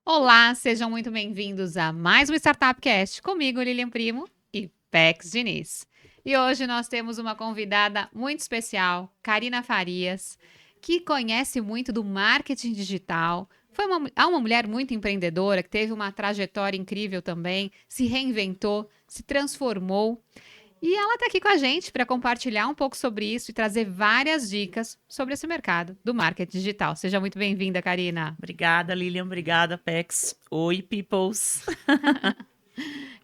Olá, sejam muito bem-vindos a mais um Startup Cast comigo, Lilian Primo e Pex Diniz. E hoje nós temos uma convidada muito especial, Karina Farias, que conhece muito do marketing digital. É uma mulher muito empreendedora, que teve uma trajetória incrível também, se reinventou, se transformou. E ela está aqui com a gente para compartilhar um pouco sobre isso e trazer várias dicas sobre esse mercado do marketing digital. Seja muito bem-vinda, Karina. Obrigada, Lilian. Obrigada, Pex. Oi, peoples.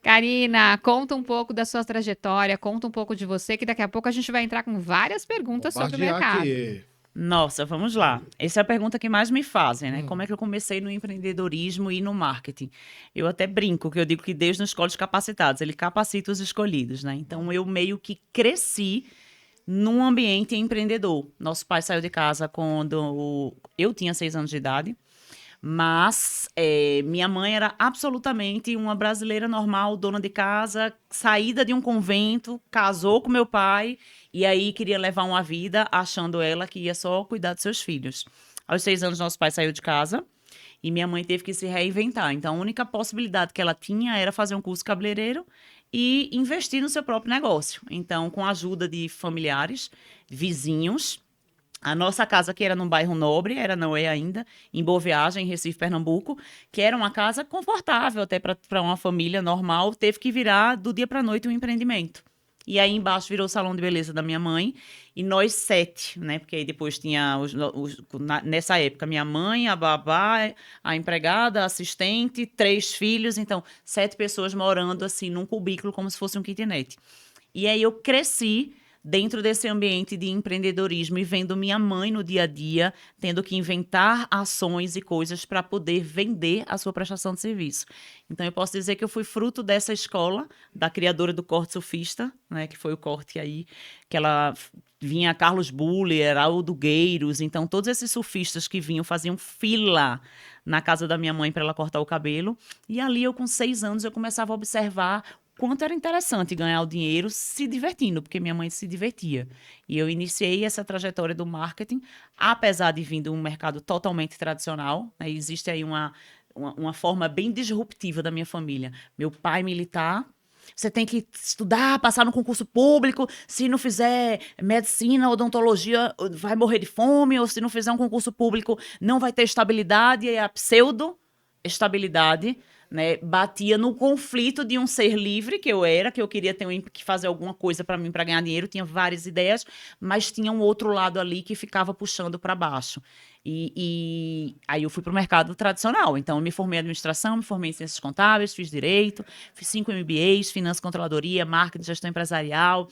Karina, conta um pouco da sua trajetória, conta um pouco de você, que daqui a pouco a gente vai entrar com várias perguntas sobre o Bombardear mercado. aqui. Nossa, vamos lá. Essa é a pergunta que mais me fazem, né? Como Hum, é que eu comecei no empreendedorismo e no marketing? Eu até brinco que eu digo que Deus não escolhe os capacitados, ele capacita os escolhidos, né? Então eu meio que cresci num ambiente empreendedor. Nosso pai saiu de casa quando eu tinha 6 anos de idade. Mas minha mãe era absolutamente uma brasileira normal, dona de casa, saída de um convento, casou com meu pai e aí queria levar uma vida achando ela que ia só cuidar dos seus filhos. Aos 6 anos, nosso pai saiu de casa e minha mãe teve que se reinventar. Então, a única possibilidade que ela tinha era fazer um curso cabeleireiro e investir no seu próprio negócio. Então, com a ajuda de familiares, vizinhos, a nossa casa, que era num bairro nobre, era não é ainda, em Boa Viagem, em Recife, Pernambuco, que era uma casa confortável até para uma família normal, teve que virar do dia para a noite um empreendimento. E aí embaixo virou o salão de beleza da minha mãe, e nós 7, né? Porque aí depois tinha, nessa época, minha mãe, a babá, a empregada, a assistente, 3 filhos, então 7 pessoas morando assim num cubículo como se fosse um kitnet. E aí eu cresci dentro desse ambiente de empreendedorismo e vendo minha mãe no dia a dia, tendo que inventar ações e coisas para poder vender a sua prestação de serviço. Então eu posso dizer que eu fui fruto dessa escola, da criadora do corte surfista, né, que foi o corte aí, que ela vinha Carlos Buller, Aldo Gueiros, então todos esses surfistas que vinham faziam fila na casa da minha mãe para ela cortar o cabelo. E ali eu com 6 anos eu começava a observar quanto era interessante ganhar o dinheiro se divertindo, porque minha mãe se divertia. E eu iniciei essa trajetória do marketing, apesar de vir de um mercado totalmente tradicional, né? Existe aí uma forma bem disruptiva da minha família. Meu pai militar, você tem que estudar, passar no concurso público. Se não fizer medicina, odontologia, vai morrer de fome. Ou se não fizer um concurso público, não vai ter estabilidade. E a pseudo-estabilidade, né, batia no conflito de um ser livre que eu era, que eu queria que fazer alguma coisa para mim para ganhar dinheiro, tinha várias ideias, mas tinha um outro lado ali que ficava puxando para baixo. E aí eu fui para o mercado tradicional. Então, eu me formei em administração, me formei em ciências contábeis, fiz direito, fiz 5 MBAs, finanças, controladoria, marketing, gestão empresarial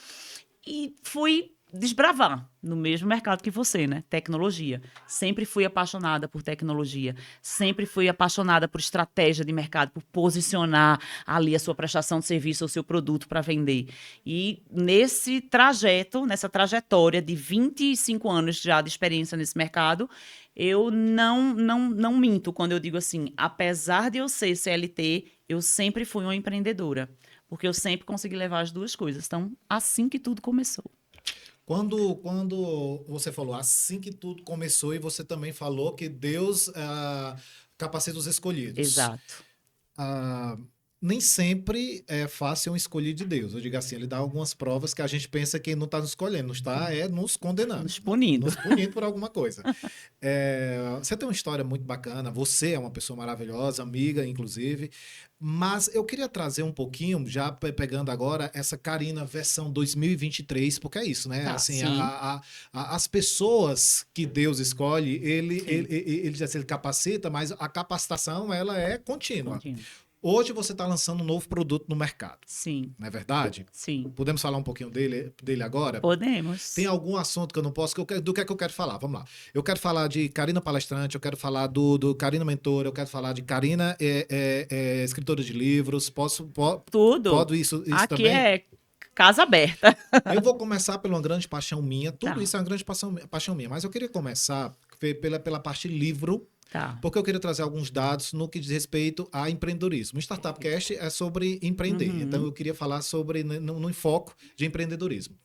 e fui desbravar no mesmo mercado que você, né? Tecnologia. Sempre fui apaixonada por tecnologia, sempre fui apaixonada por estratégia de mercado, por posicionar ali a sua prestação de serviço ou seu produto para vender. E nesse trajeto, nessa trajetória de 25 anos já de experiência nesse mercado, eu não minto quando eu digo assim, apesar de eu ser CLT, eu sempre fui uma empreendedora, porque eu sempre consegui levar as duas coisas. Então, assim que tudo começou. quando você falou assim que tudo começou e você também falou que Deus capacita os escolhidos. Exato. Ah, nem sempre é fácil um escolher de Deus. Eu digo assim, ele dá algumas provas que a gente pensa que não está nos escolhendo, não está nos condenando, Nos punindo. nos punindo por alguma coisa. Você tem uma história muito bacana, você é uma pessoa maravilhosa, amiga, inclusive, mas eu queria trazer um pouquinho, já pegando agora, essa Karina versão 2023, porque é isso, né? Tá, Assim, sim, as pessoas que Deus escolhe, sim, ele diz assim, ele capacita, mas a capacitação, ela é contínua. contigo. Hoje você está lançando um novo produto no mercado, Sim, não é verdade? sim. Podemos falar um pouquinho dele agora? Tem Podemos. algum assunto que eu não posso, do que é que eu quero falar? Vamos lá. Eu quero falar de Karina Palestrante, eu quero falar do Karina Mentora, eu quero falar de Karina escritora de livros. Tudo. Pode isso Aqui também? é casa aberta. Eu vou começar por uma grande paixão minha. Tudo Tá, isso é uma grande paixão minha, mas eu queria começar pela parte livro, tá. porque eu queria trazer alguns dados no que diz respeito a empreendedorismo. O Startup Cast é sobre empreender, então Uhum. eu queria falar sobre no enfoque de empreendedorismo.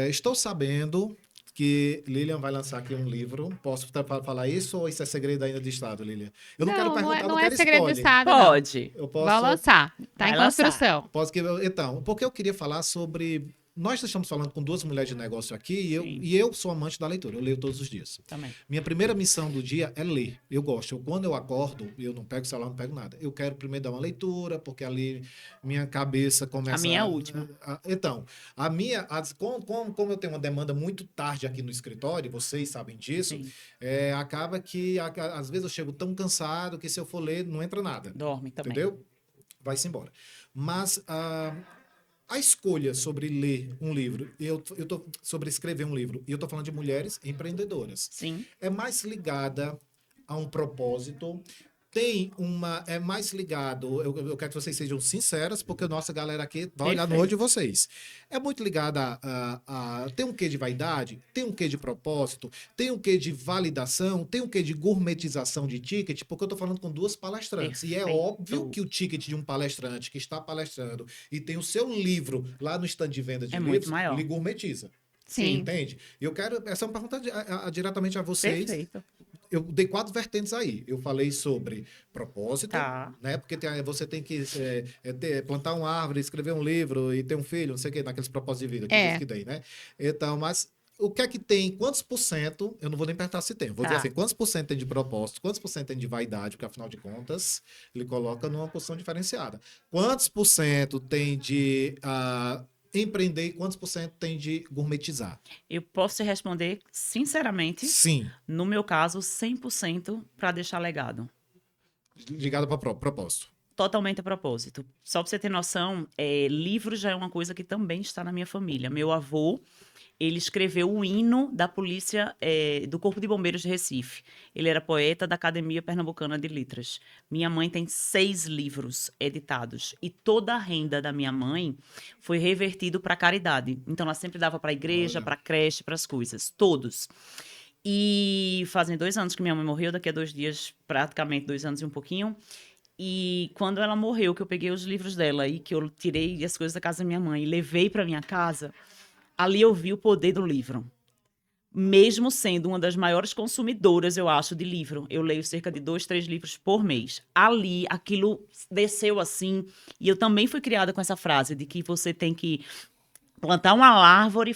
Estou sabendo que Lilian vai lançar aqui um livro. Posso falar isso ou isso é segredo ainda de Estado, Lilian? Eu não quero perguntar, não não é quero segredo de spoiler. Estado, não. Pode. Eu Vou posso... lançar. Tá Vai em lançar. construção. Então, porque eu queria falar sobre... Nós estamos falando com duas mulheres de negócio aqui Sim. e eu sou amante da leitura. Eu leio todos os dias. Também. Minha primeira missão do dia é ler. Eu gosto. Quando eu acordo, eu não pego celular, não pego nada. Eu quero primeiro dar uma leitura, porque ali minha cabeça começa... A minha é a última. Então, como eu tenho uma demanda muito tarde aqui no escritório, vocês sabem disso, Sim. acaba que às vezes eu chego tão cansado que se eu for ler, não entra nada. Dorme também. Entendeu? Vai-se embora. Mas a escolha sobre ler um livro, sobre escrever um livro, e eu estou falando de mulheres empreendedoras, Sim. é mais ligada a um propósito, é mais ligado, eu quero que vocês sejam sinceras, porque a nossa galera aqui vai olhar no olho de vocês. É muito ligada tem um quê de vaidade, tem um quê de propósito, tem um quê de validação, tem um quê de gourmetização de ticket, porque eu estou falando com duas palestrantes. E é Perfeito. óbvio que o ticket de um palestrante que está palestrando e tem o seu livro lá no stand de venda de É livros, muito maior. lhe gourmetiza. Sim. Entende? Essa é uma pergunta diretamente a vocês. Perfeito. Eu dei 4 vertentes aí. Eu falei sobre propósito, Tá. né? Porque você tem que plantar uma árvore, escrever um livro e ter um filho, não sei o que, naqueles propósitos de vida que diz que tem, né? Então, mas o que é que tem? Quantos por cento? Eu não vou nem perguntar se tem. Vou dizer assim, quantos por cento tem de propósito? Quantos por cento tem de vaidade? Porque, afinal de contas, ele coloca numa posição diferenciada. Quantos por cento tem de... empreender, quantos por cento tem de gourmetizar? Eu posso te responder sinceramente. Sim. No meu caso, 100% para deixar legado. Ligado para propósito. Totalmente a propósito. Só para você ter noção, livro já é uma coisa que também está na minha família. Meu avô, ele escreveu o hino da polícia, do Corpo de Bombeiros de Recife. Ele era poeta da Academia Pernambucana de Letras. Minha mãe tem 6 livros editados. E toda a renda da minha mãe foi revertido para caridade. Então, ela sempre dava para a igreja, para a creche, para as coisas. Todos. E fazem 2 anos que minha mãe morreu, daqui a 2 dias, praticamente 2 anos e um pouquinho. E quando ela morreu, que eu peguei os livros dela e que eu tirei as coisas da casa da minha mãe e levei para minha casa, ali eu vi o poder do livro. Mesmo sendo uma das maiores consumidoras, eu acho, de livro. Eu leio cerca de 2, 3 livros por mês. Ali, aquilo desceu assim. E eu também fui criada com essa frase de que você tem que plantar uma árvore,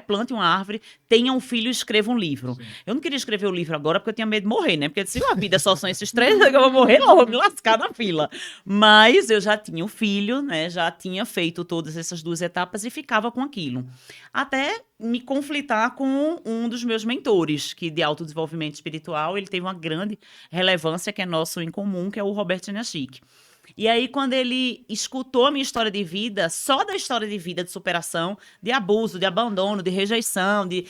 plante uma árvore, tenha um filho e escreva um livro. Sim. Eu não queria escrever o livro agora porque eu tinha medo de morrer, né? Porque se a vida só são esses 3, eu vou morrer logo, vou me lascar na fila. Mas eu já tinha um filho, né? Já tinha feito todas essas 2 etapas e ficava com aquilo. Até me conflitar com um dos meus mentores, que de autodesenvolvimento espiritual, ele teve uma grande relevância, que é nosso em comum, que é o Robert Nashik. E aí, quando ele escutou a minha história de vida, só da história de vida, de superação, de abuso, de abandono, de rejeição, de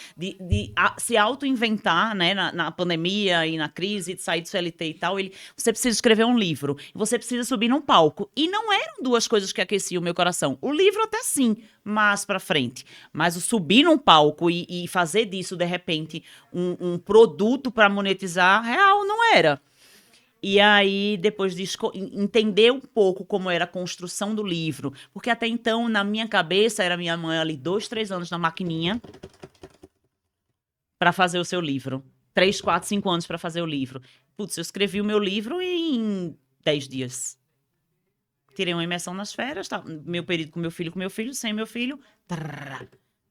se auto-inventar, né, na pandemia e na crise, de sair do CLT e tal, você precisa escrever um livro, você precisa subir num palco. E não eram 2 coisas que aqueciam o meu coração. O livro até sim, mais pra frente. Mas o subir num palco e fazer disso, de repente, um produto para monetizar, real, não era. E aí, depois de entender um pouco como era a construção do livro, porque até então, na minha cabeça, era minha mãe ali 2, 3 anos na maquininha para fazer o seu livro. 3, 4, 5 anos para fazer o livro. Putz, eu escrevi o meu livro em 10 dias. Tirei uma imersão nas férias, tá? Meu período com meu filho, sem meu filho. Trrr.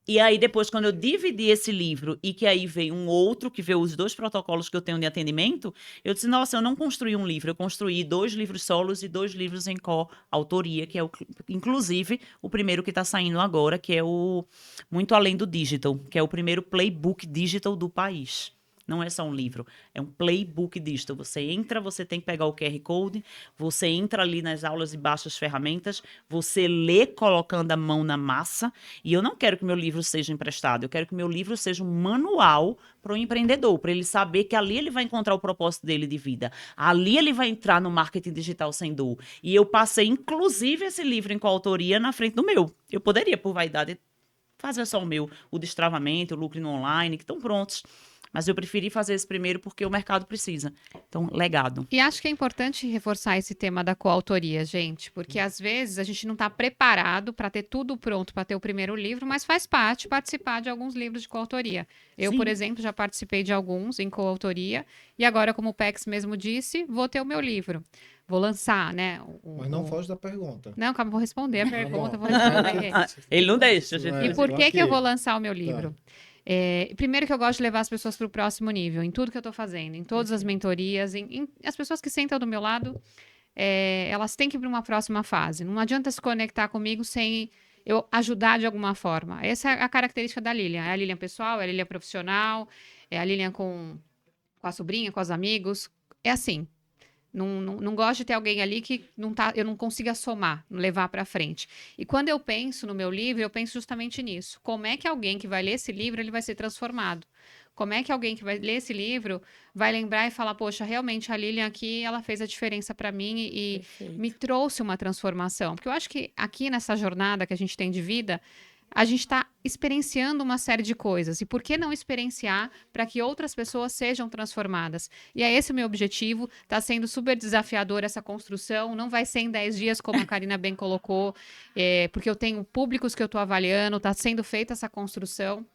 E aí, depois, quando eu dividi esse livro e que aí veio um outro, que veio os 2 protocolos que eu tenho de atendimento, eu disse, nossa, eu não construí um livro, eu construí 2 livros solos e 2 livros em co-autoria, que é, inclusive, o primeiro que está saindo agora, que é o Muito Além do Digital, que é o primeiro playbook digital do país. Não é só um livro, é um playbook digital. Você entra, você tem que pegar o QR Code, você entra ali nas aulas e baixa as ferramentas, você lê colocando a mão na massa. E eu não quero que meu livro seja emprestado, eu quero que meu livro seja um manual para o empreendedor, para ele saber que ali ele vai encontrar o propósito dele de vida. Ali ele vai entrar no marketing digital sem dor. E eu passei, inclusive, esse livro em coautoria na frente do meu. Eu poderia, por vaidade, fazer só o meu, o destravamento, o lucro no online, que estão prontos. Mas eu preferi fazer esse primeiro porque o mercado precisa. Então, legado. E acho que é importante reforçar esse tema da coautoria, gente, porque às vezes a gente não está preparado para ter tudo pronto para ter o primeiro livro, mas faz parte participar de alguns livros de coautoria. Eu, Sim. por exemplo, já participei de alguns em coautoria e agora, como o Pex mesmo disse, vou ter o meu livro. Vou lançar, né? Mas não foge da pergunta. Não, calma, vou responder a Tá pergunta, bom. vou responder. Ele não deixa, gente. É, E por tô que que eu aqui. vou lançar o meu livro? Primeiro que eu gosto de levar as pessoas para o próximo nível, em tudo que eu estou fazendo, em todas as mentorias, as pessoas que sentam do meu lado, elas têm que ir para uma próxima fase. Não adianta se conectar comigo sem eu ajudar de alguma forma. Essa é a característica da Lilian. É a Lilian pessoal, é a Lilian profissional, é a Lilian com a sobrinha, com os amigos. É assim. Não gosto de ter alguém ali que eu não consiga somar, levar para frente. E quando eu penso no meu livro, eu penso justamente nisso. Como é que alguém que vai ler esse livro, ele vai ser transformado? Como é que alguém que vai ler esse livro vai lembrar e falar, poxa, realmente a Lilian aqui, ela fez a diferença para mim e Perfeito. me trouxe uma transformação. Porque eu acho que aqui nessa jornada que a gente tem de vida, a gente está experienciando uma série de coisas. E por que não experienciar para que outras pessoas sejam transformadas? E é esse o meu objetivo. Está sendo super desafiador essa construção. Não vai ser em 10 dias, como a Karina bem colocou, porque eu tenho públicos que eu estou avaliando, está sendo feita essa construção.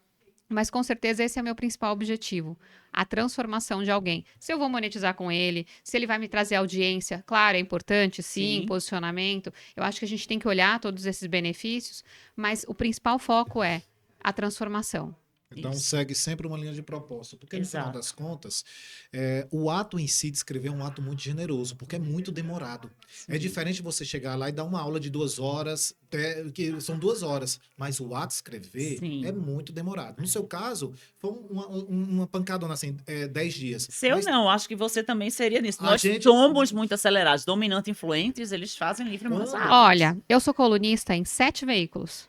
Mas com certeza esse é o meu principal objetivo, a transformação de alguém. Se eu vou monetizar com ele, se ele vai me trazer audiência, claro, é importante, sim, Sim. posicionamento. Eu acho que a gente tem que olhar todos esses benefícios, mas o principal foco é a transformação. Então Isso. segue sempre uma linha de propósito, porque no final Exato. das contas, o ato em si de escrever é um ato muito generoso, porque é muito demorado. É diferente você chegar lá e dar uma aula de 2 horas, que são 2 horas, mas o ato de escrever Sim. é muito demorado. No seu caso, foi uma pancadona assim, 10 dias. Se eu Mas não, acho que você também seria nisso. A Nós gente- somos muito acelerados, dominantes, influentes, eles fazem livro mais Quando- rápido. Olha, eu sou colunista em 7 veículos.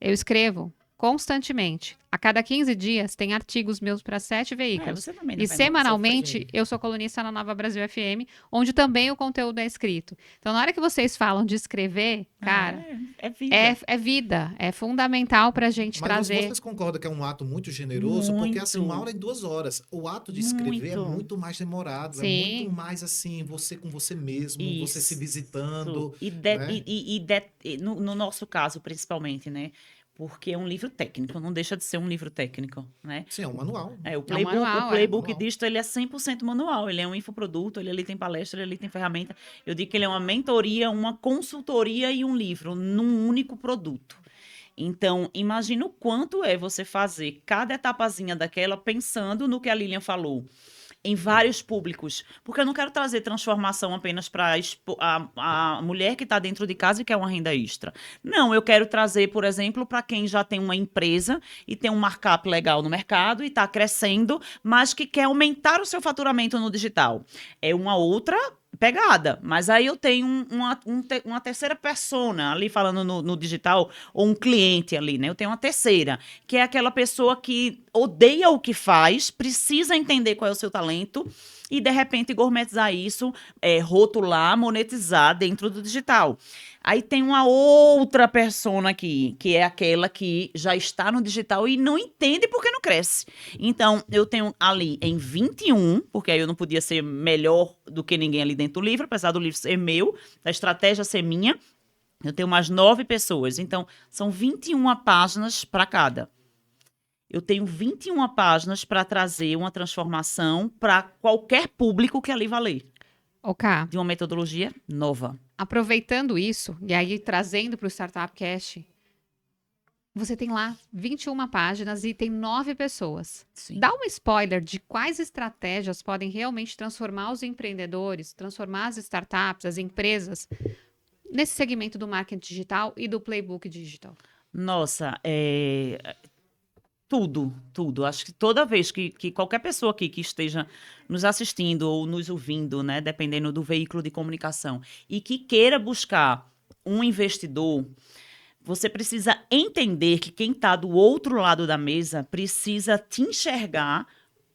Eu escrevo constantemente. A cada 15 dias tem artigos meus para 7 veículos. Você também E semanalmente eu sou colunista na Nova Brasil FM, onde também o conteúdo é escrito. Então, na hora que vocês falam de escrever, cara, É vida. é vida, é fundamental para a gente Mas trazer. vocês concordam que é um ato muito generoso? Porque assim, Muito. uma aula em 2 horas. O ato de escrever é Muito. muito mais demorado. É Sim. muito mais assim, você com você mesmo, você se Isso. visitando. E, né? no nosso caso, principalmente, né? Porque é um livro técnico, não deixa de ser um livro técnico, né? Sim, é um manual. O playbook, manual, o playbook manual. disto, ele é 100% manual, ele é um infoproduto, ele ali tem palestra, ele ali tem ferramenta. Eu digo que ele é uma mentoria, uma consultoria e um livro num único produto. Então, imagina o quanto é você fazer cada etapazinha daquela pensando no que a Lilian falou. Em vários públicos. Porque eu não quero trazer transformação apenas para a mulher que está dentro de casa e quer uma renda extra. Não, eu quero trazer, por exemplo, para quem já tem uma empresa e tem um markup legal no mercado e está crescendo, mas que quer aumentar o seu faturamento no digital. É uma outra pegada, mas aí eu tenho uma terceira persona ali falando no digital, ou um cliente ali, né? Eu tenho uma terceira, que é aquela pessoa que odeia o que faz, precisa entender qual é o seu talento e, de repente, gourmetizar isso, rotular, monetizar dentro do digital. Aí tem uma outra persona aqui, que é aquela que já está no digital e não entende porque não cresce. Então, eu tenho ali em 21, porque aí eu não podia ser melhor do que ninguém ali dentro do livro, apesar do livro ser meu, a estratégia ser minha, eu tenho mais 9 pessoas. Então, são 21 páginas para cada. Eu tenho 21 páginas para trazer uma transformação para qualquer público que ali vai ler, Ok, de uma metodologia nova. aproveitando isso, e aí trazendo para o Startup Cash, você tem lá 21 páginas e tem 9 pessoas. Sim. Dá um spoiler de quais estratégias podem realmente transformar os empreendedores, transformar as startups, as empresas, nesse segmento do marketing digital e do playbook digital. Nossa, tudo. Acho que toda vez que qualquer pessoa aqui que esteja nos assistindo ou nos ouvindo, né, dependendo do veículo de comunicação, e que queira buscar um investidor, você precisa entender que quem está do outro lado da mesa precisa te enxergar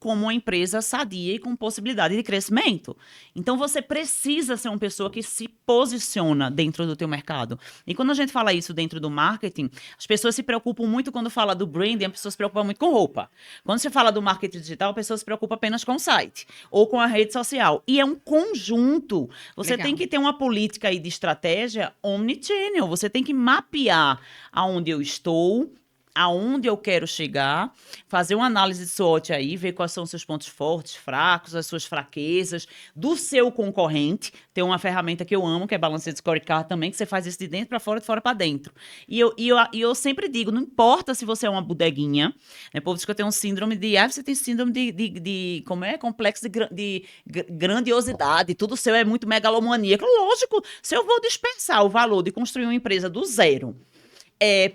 como uma empresa sadia e com possibilidade de crescimento. Então, você precisa ser uma pessoa que se posiciona dentro do teu mercado. E quando a gente fala isso dentro do marketing, as pessoas se preocupam muito quando fala do branding, a pessoa se preocupa muito com roupa. Quando você fala do marketing digital, a pessoa se preocupa apenas com o site ou com a rede social. E é um conjunto. Você Legal. tem que ter uma política aí de estratégia omnichannel. Você tem que mapear aonde eu estou, aonde eu quero chegar, fazer uma análise de SWOT aí, ver quais são os seus pontos fortes, fracos, as suas fraquezas, do seu concorrente. Tem uma ferramenta que eu amo, que é Balanced Scorecard também, que você faz isso de dentro para fora, de fora para dentro. E eu sempre digo, não importa se você é uma bodeguinha, né? O povo diz que eu tenho um síndrome de... você tem síndrome de como é? Complexo de grandiosidade, tudo seu é muito megalomaníaco. Lógico, se eu vou dispensar o valor de construir uma empresa do zero,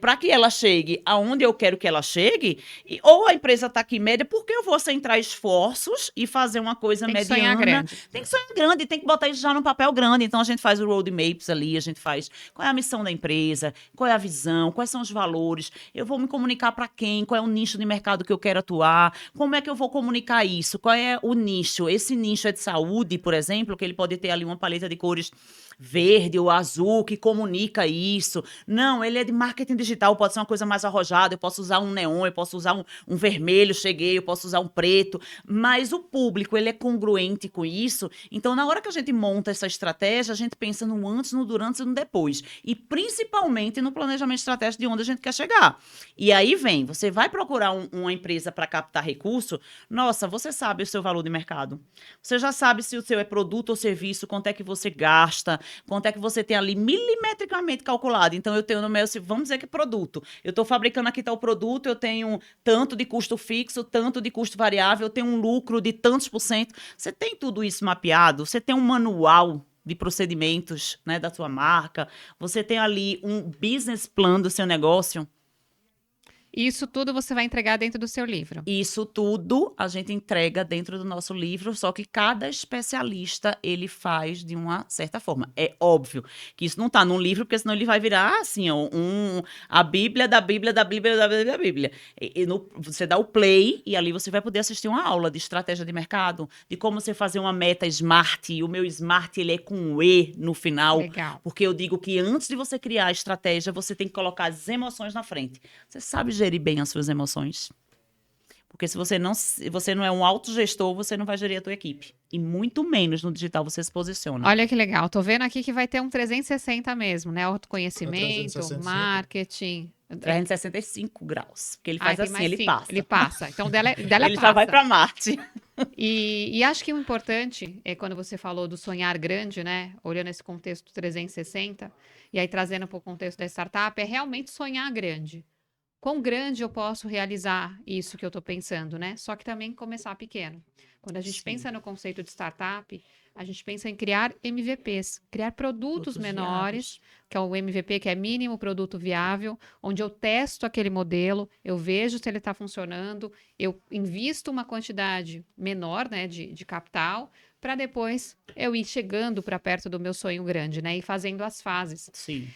para que ela chegue aonde eu quero que ela chegue, ou a empresa está aqui média, porque eu vou centrar esforços e fazer uma coisa Tem que mediana. sonhar grande. Tem que sonhar grande, tem que botar isso já num papel grande. Então, a gente faz o roadmaps ali, a gente faz qual é a missão da empresa, qual é a visão, quais são os valores, eu vou me comunicar para quem, qual é o nicho de mercado que eu quero atuar, como é que eu vou comunicar isso, qual é o nicho. Esse nicho é de saúde, por exemplo, que ele pode ter ali uma paleta de cores verde ou azul que comunica isso. Não, ele é de marketing digital, pode ser uma coisa mais arrojada, eu posso usar um neon, eu posso usar um vermelho, eu posso usar um preto, mas o público, ele é congruente com isso. Então, na hora que a gente monta essa estratégia, a gente pensa no antes, no durante e no depois. E principalmente no planejamento estratégico de onde a gente quer chegar. E aí vem, você vai procurar uma empresa para captar recurso, nossa, você sabe o seu valor de mercado. Você já sabe se o seu é produto ou serviço, quanto é que você gasta, quanto é que você tem ali milimetricamente calculado. Então, eu tenho no meu, vamos dizer que é produto. Eu estou fabricando aqui tal produto, eu tenho tanto de custo fixo, tanto de custo variável, eu tenho um lucro de tantos por cento. Você tem tudo isso mapeado? Você tem um manual de procedimentos, né, da sua marca? Você tem ali um business plan do seu negócio? Isso tudo você vai entregar dentro do seu livro. Isso tudo a gente entrega dentro do nosso livro, só que cada especialista, ele faz de uma certa forma. É óbvio que isso não está num livro, porque senão ele vai virar assim, ó, a Bíblia da Bíblia da Bíblia da Bíblia da Bíblia. Você dá o play e ali você vai poder assistir uma aula de estratégia de mercado, de como você fazer uma meta smart. E o meu smart, ele é com um E no final. Legal. Porque eu digo que antes de você criar a estratégia, você tem que colocar as emoções na frente. Você sabe gerir bem as suas emoções? Porque se você não é um autogestor, você não vai gerir a tua equipe. E muito menos no digital você se posiciona. Olha que legal. Tô vendo aqui que vai ter um 360 mesmo, né? Autoconhecimento, 365. marketing. 365 graus. Porque ele faz tem assim, mais ele 5. passa. Ele passa. Então, dela Ele passa. já vai para Marte. E acho que o importante é quando você falou do sonhar grande, né? Olhando esse contexto 360, e aí trazendo para o contexto da startup, é realmente sonhar grande. Quão grande eu posso realizar isso que eu estou pensando, né? Só que também começar pequeno. Quando a gente Sim. pensa no conceito de startup, a gente pensa em criar MVPs, criar produtos menores, que é o MVP, que é mínimo produto viável, onde eu testo aquele modelo, eu vejo se ele está funcionando, eu invisto uma quantidade menor, né, de capital, para depois eu ir chegando para perto do meu sonho grande, né? E fazendo as fases. Sim.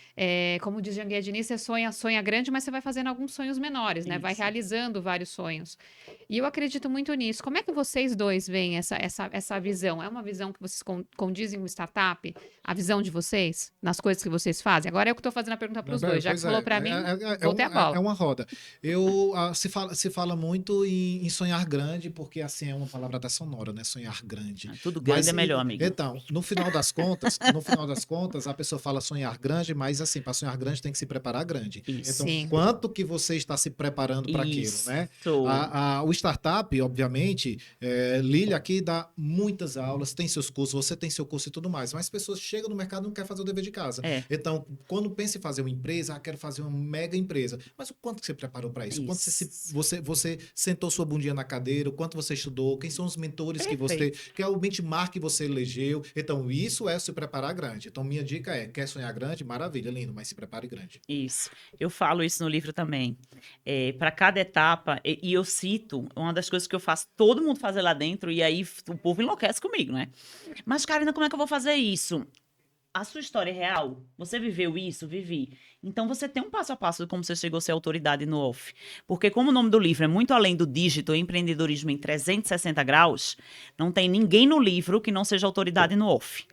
Como diz Jean Guedini, você sonha grande, mas você vai fazendo alguns sonhos menores, né? Vai Isso. realizando vários sonhos. E eu acredito muito nisso. Como é que vocês dois veem essa visão? É uma visão que vocês condizem com startup? A visão de vocês? Nas coisas que vocês fazem? Agora eu que estou fazendo a pergunta para os dois. Já que Pois falou para mim, voltei a bola. É uma roda. Se fala muito em sonhar grande, porque assim é uma palavra da sonora, né? Sonhar grande. Tudo grande é melhor, amigo. Então, no final das contas, a pessoa fala sonhar grande, mas assim, para sonhar grande tem que se preparar grande. Isso. Então, Sim. quanto que você está se preparando para aquilo, né? O startup, obviamente, Lilia aqui dá muitas aulas, tem seus cursos, você tem seu curso e tudo mais, mas as pessoas chegam no mercado e não querem fazer o dever de casa. Então, quando pensa em fazer uma empresa, quero fazer uma mega empresa. Mas o quanto que você preparou para isso? Quanto você sentou sua bundinha na cadeira, o quanto você estudou, quem são os mentores que você... Que é o benchmark que você elegeu. Então, isso é se preparar grande. Então, minha dica é, quer sonhar grande? Maravilha, lindo, mas se prepare grande. Isso. Eu falo isso no livro também. Para cada etapa, e eu cito, uma das coisas que eu faço, todo mundo fazer lá dentro, e aí o povo enlouquece comigo, né? Mas, Karina, como é que eu vou fazer isso? A sua história é real? Você viveu isso? Vivi. Então, você tem um passo a passo de como você chegou a ser autoridade no off. Porque como o nome do livro é muito além do dígito, empreendedorismo em 360 graus, não tem ninguém no livro que não seja autoridade no off.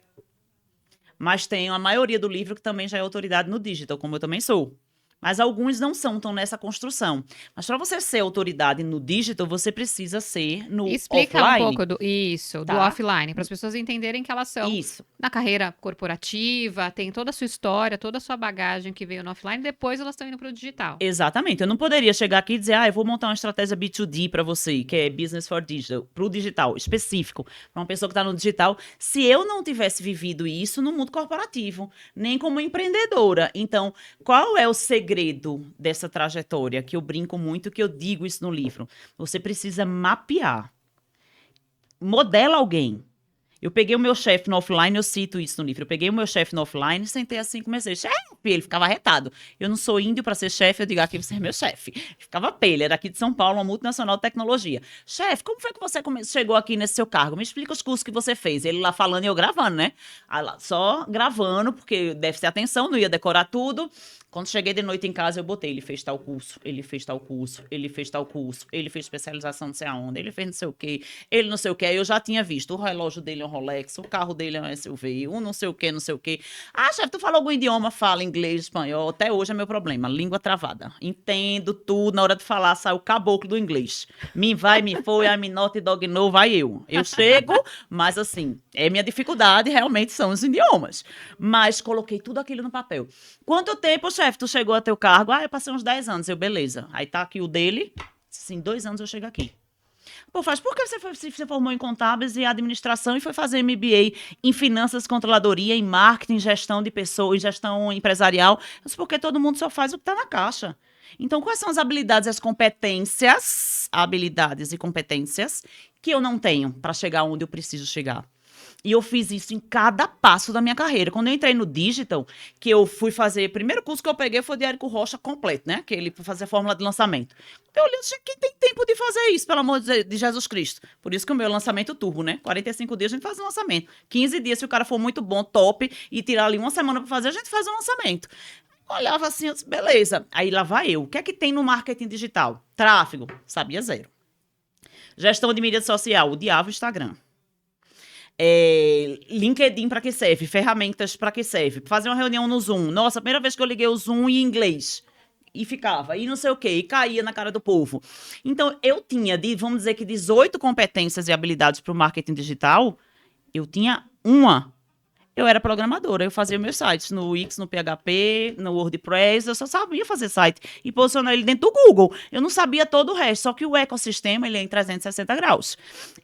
Mas tem a maioria do livro que também já é autoridade no digital, como eu também sou. Mas alguns não são, estão nessa construção. Mas para você ser autoridade no digital, você precisa ser no Explica offline. um pouco do Tá. offline, para as pessoas entenderem que elas são Isso. na carreira corporativa, tem toda a sua história, toda a sua bagagem que veio no offline, depois elas estão indo para o digital. Exatamente. Eu não poderia chegar aqui e dizer, eu vou montar uma estratégia B2D para você, que é Business for Digital, para o digital, específico, para uma pessoa que está no digital, se eu não tivesse vivido isso no mundo corporativo, nem como empreendedora. Então, qual é o segredo dessa trajetória? Que eu brinco muito, que eu digo isso no livro. Você precisa mapear. Modela alguém. Eu peguei o meu chefe no offline, eu cito isso no livro. Eu peguei o meu chefe no offline, sentei assim, comecei, chefe, ele ficava arretado. Eu não sou índio para ser chefe, eu digo, aqui você é meu chefe. Ficava ele era aqui de São Paulo, uma multinacional de tecnologia. Chefe, como foi que você chegou aqui nesse seu cargo? Me explica os cursos que você fez. Ele lá falando e eu gravando, né? Aí lá, só gravando, porque deve ser atenção, não ia decorar tudo. Quando cheguei de noite em casa, eu botei, ele fez tal curso, ele fez tal curso, ele fez tal curso, ele fez especialização não sei aonde, ele fez não sei o quê, ele não sei o quê. Aí eu já tinha visto, o relógio dele é um Rolex, o carro dele é um SUV, um não sei o quê, não sei o quê. Ah, chefe, tu fala algum idioma? Fala inglês, espanhol, até hoje é meu problema, língua travada. Entendo tudo, na hora de falar sai o caboclo do inglês. Me vai, me foi, I me not, dog no, vai eu. Eu chego, mas assim, minha dificuldade realmente são os idiomas. Mas coloquei tudo aquilo no papel. Quanto tempo, chefe, tu chegou a teu cargo? Eu passei uns 10 anos. Eu, beleza. Aí tá aqui o dele. Assim, 2 anos eu chego aqui. Pô, por que você formou em contábeis e administração e foi fazer MBA em finanças, controladoria, em marketing, gestão de pessoas, gestão empresarial? Eu disse, porque todo mundo só faz o que tá na caixa. Então, quais são as habilidades e as competências, habilidades e competências que eu não tenho para chegar onde eu preciso chegar? E eu fiz isso em cada passo da minha carreira. Quando eu entrei no digital, que eu fui fazer, o primeiro curso que eu peguei foi o de Érico Rocha completo, né? Que ele foi fazer a fórmula de lançamento. Eu olhei, quem tem tempo de fazer isso, pelo amor de Jesus Cristo? Por isso que o meu lançamento turbo, né? 45 dias a gente faz um lançamento. 15 dias, se o cara for muito bom, top, e tirar ali uma semana para fazer, a gente faz um lançamento. Olhava assim, eu disse, beleza. Aí lá vai eu. O que é que tem no marketing digital? Tráfego, sabia zero. Gestão de mídia social, o diabo Instagram. LinkedIn para que serve? Ferramentas para que serve? Fazer uma reunião no Zoom. Nossa, a primeira vez que eu liguei o Zoom em inglês. E ficava, e não sei o quê, e caía na cara do povo. Então, eu tinha, vamos dizer que 18 competências e habilidades para o marketing digital, eu tinha uma. Eu era programadora, eu fazia meus sites no Wix, no PHP, no WordPress, eu só sabia fazer site e posicionar ele dentro do Google. Eu não sabia todo o resto, só que o ecossistema ele é em 360 graus.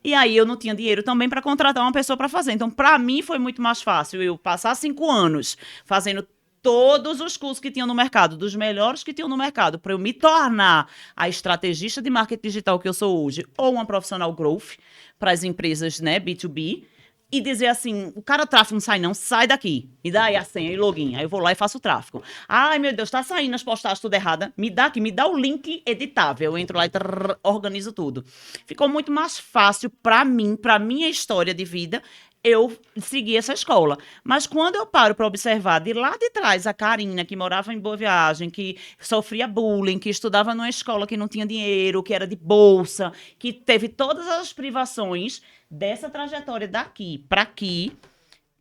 E aí eu não tinha dinheiro também para contratar uma pessoa para fazer. Então, para mim foi muito mais fácil eu passar 5 anos fazendo todos os cursos que tinham no mercado, dos melhores que tinham no mercado, para eu me tornar a estrategista de marketing digital que eu sou hoje, ou uma profissional growth para as empresas, né, B2B, e dizer assim, o cara tráfego não sai não, sai daqui, me dá aí a senha e login, aí eu vou lá e faço o tráfego. Ai, meu Deus, tá saindo as postagens tudo errada, me dá aqui, me dá o link editável, eu entro lá e organizo tudo. Ficou muito mais fácil para mim, para minha história de vida, eu segui essa escola. Mas quando eu paro para observar de lá de trás a Karina, que morava em Boa Viagem, que sofria bullying, que estudava numa escola que não tinha dinheiro, que era de bolsa, que teve todas as privações dessa trajetória daqui para aqui,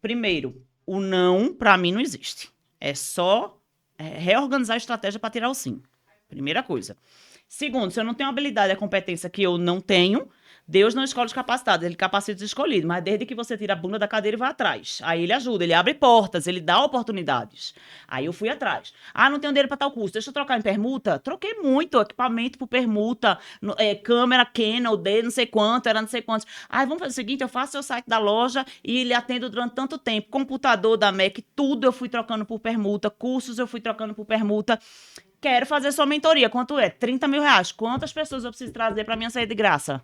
primeiro, o não para mim não existe. É só reorganizar a estratégia para tirar o sim. Primeira coisa. Segundo, se eu não tenho habilidade e competência que eu não tenho, Deus não escolhe os capacitados, ele capacita os escolhidos. Mas desde que você tira a bunda da cadeira e vai atrás. Aí ele ajuda, ele abre portas, ele dá oportunidades. Aí eu fui atrás. Ah, não tenho dinheiro para tal custo, deixa eu trocar em permuta? Troquei muito equipamento por permuta, câmera Canon, não sei quanto, era não sei quantos. Ah, vamos fazer o seguinte, eu faço o site da loja e ele atendo durante tanto tempo. Computador da Mac, tudo eu fui trocando por permuta, cursos eu fui trocando por permuta. Quero fazer sua mentoria. Quanto é? 30 mil reais. Quantas pessoas eu preciso trazer para minha sair de graça?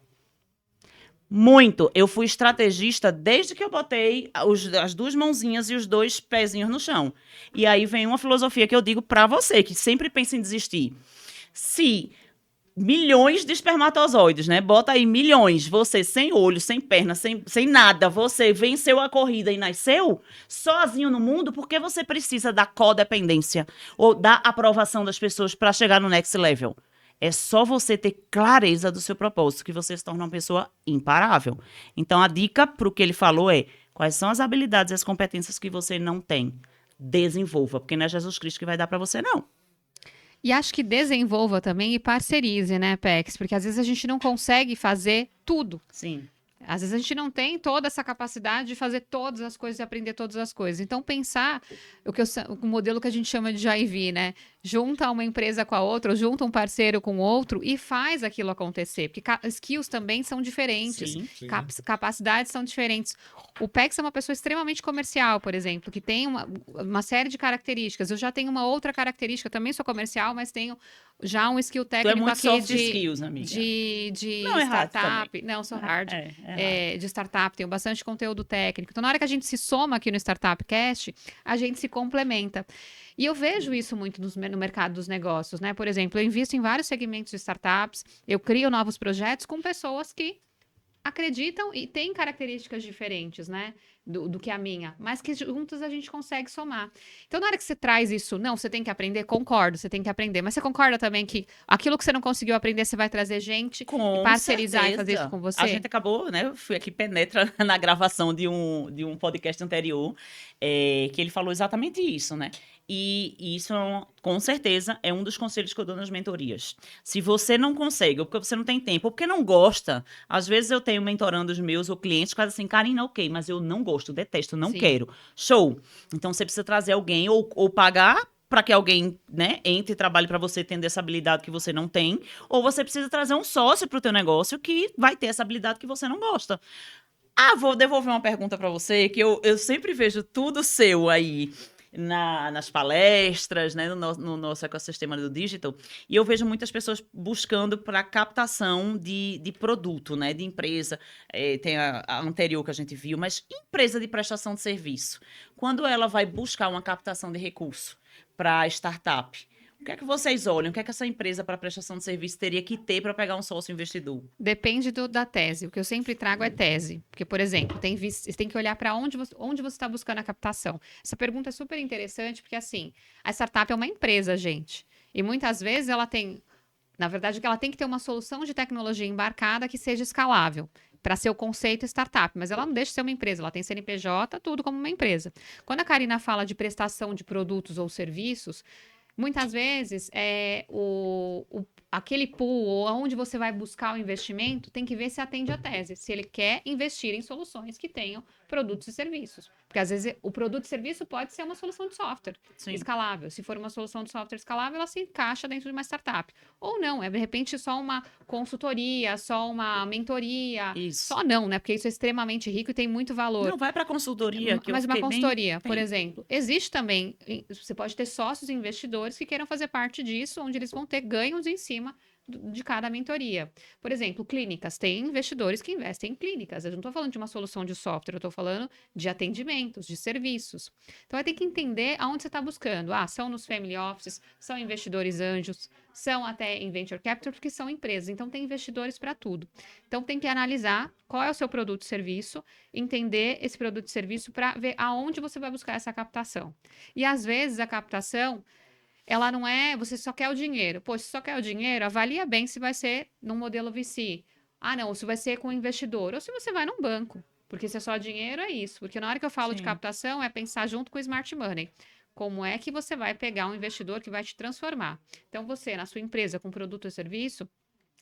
Muito. Eu fui estrategista desde que eu botei as 2 mãozinhas e os 2 pezinhos no chão. E aí vem uma filosofia que eu digo para você, que sempre pensa em desistir. Se milhões de espermatozoides, né? Bota aí milhões. Você sem olho, sem perna, sem nada. Você venceu a corrida e nasceu sozinho no mundo porque você precisa da codependência ou da aprovação das pessoas para chegar no next level. É só você ter clareza do seu propósito que você se torna uma pessoa imparável. Então, a dica para o que ele falou é: quais são as habilidades e as competências que você não tem? Desenvolva, porque não é Jesus Cristo que vai dar para você, não. E acho que desenvolva também e parcerize, né, Pex? Porque às vezes a gente não consegue fazer tudo. Sim. Às vezes a gente não tem toda essa capacidade de fazer todas as coisas e aprender todas as coisas. Então, pensar o modelo que a gente chama de JV, né? Junta uma empresa com a outra, ou junta um parceiro com o outro e faz aquilo acontecer. Porque skills também são diferentes, Sim. Sim. capacidades são diferentes. O Pex é uma pessoa extremamente comercial, por exemplo, que tem uma série de características. Eu já tenho uma outra característica, também sou comercial, mas tenho já um skill Tu é técnico muito aqui soft skills, amiga. de Não é hard startup. Não, sou hard. hard. De startup, tenho bastante conteúdo técnico. Então, na hora que a gente se soma aqui no Startup Cast, a gente se complementa. E eu vejo isso muito no mercado dos negócios, né? Por exemplo, eu invisto em vários segmentos de startups, eu crio novos projetos com pessoas que acreditam e têm características diferentes, né? Do que a minha, mas que juntos a gente consegue somar. Então, na hora que você traz isso, não, você tem que aprender, concordo, você tem que aprender, mas você concorda também que aquilo que você não conseguiu aprender, você vai trazer gente e Com parcerizar e certeza. fazer isso com você? A gente acabou, né? Eu fui aqui penetra na gravação de um podcast anterior, que ele falou exatamente isso, né? E isso, com certeza, é um dos conselhos que eu dou nas mentorias. Se você não consegue, ou porque você não tem tempo, ou porque não gosta, às vezes eu tenho mentorando os meus ou clientes que fazem assim: Karina, ok, mas eu não gosto, detesto, não Sim. quero. Show! Então você precisa trazer alguém ou pagar para que alguém, né, entre e trabalhe para você tendo essa habilidade que você não tem, ou você precisa trazer um sócio para o teu negócio que vai ter essa habilidade que você não gosta. Vou devolver uma pergunta para você, que eu sempre vejo tudo seu aí nas palestras, né, no nosso ecossistema do digital, e eu vejo muitas pessoas buscando para captação de produto, né, de empresa. Tem a anterior que a gente viu, mas empresa de prestação de serviço. Quando ela vai buscar uma captação de recurso para startup, o que é que vocês olham? O que é que essa empresa para prestação de serviço teria que ter para pegar um sócio investidor? Depende da tese. O que eu sempre trago é tese. Porque, por exemplo, você tem que olhar para onde você está buscando a captação. Essa pergunta é super interessante, porque assim, a startup é uma empresa, gente. E muitas vezes ela tem, na verdade, ela tem que ter uma solução de tecnologia embarcada que seja escalável para ser o conceito startup, mas ela não deixa de ser uma empresa, ela tem CNPJ, tudo como uma empresa. Quando a Karina fala de prestação de produtos ou serviços, muitas vezes, aquele pool, ou aonde você vai buscar o investimento, tem que ver se atende a tese, se ele quer investir em soluções que tenham produtos e serviços. Porque, às vezes, o produto e serviço pode ser uma solução de software escalável. Se for uma solução de software escalável, ela se encaixa dentro de uma startup. Ou não, de repente, só uma consultoria, só uma mentoria. Isso. Só não, né? Porque isso é extremamente rico e tem muito valor. Não, vai para consultoria. Que Mas eu uma fiquei consultoria, bem... por exemplo, existe também, você pode ter sócios investidores que queiram fazer parte disso, onde eles vão ter ganhos em cima de cada mentoria. Por exemplo, clínicas. Tem investidores que investem em clínicas. Eu não estou falando de uma solução de software, eu estou falando de atendimentos, de serviços. Então, vai ter que entender aonde você está buscando. São nos family offices, são investidores anjos, são até em venture capital, porque são empresas. Então, tem investidores para tudo. Então, tem que analisar qual é o seu produto e serviço, entender esse produto e serviço para ver aonde você vai buscar essa captação. E, às vezes, a captação ela não é, você só quer o dinheiro. Pô, se só quer o dinheiro, avalia bem se vai ser num modelo VC. Não, se vai ser com investidor. Ou se você vai num banco. Porque se é só dinheiro, é isso. Porque na hora que eu falo de captação, é pensar junto com o smart money. Como é que você vai pegar um investidor que vai te transformar? Então, você, na sua empresa, com produto ou serviço,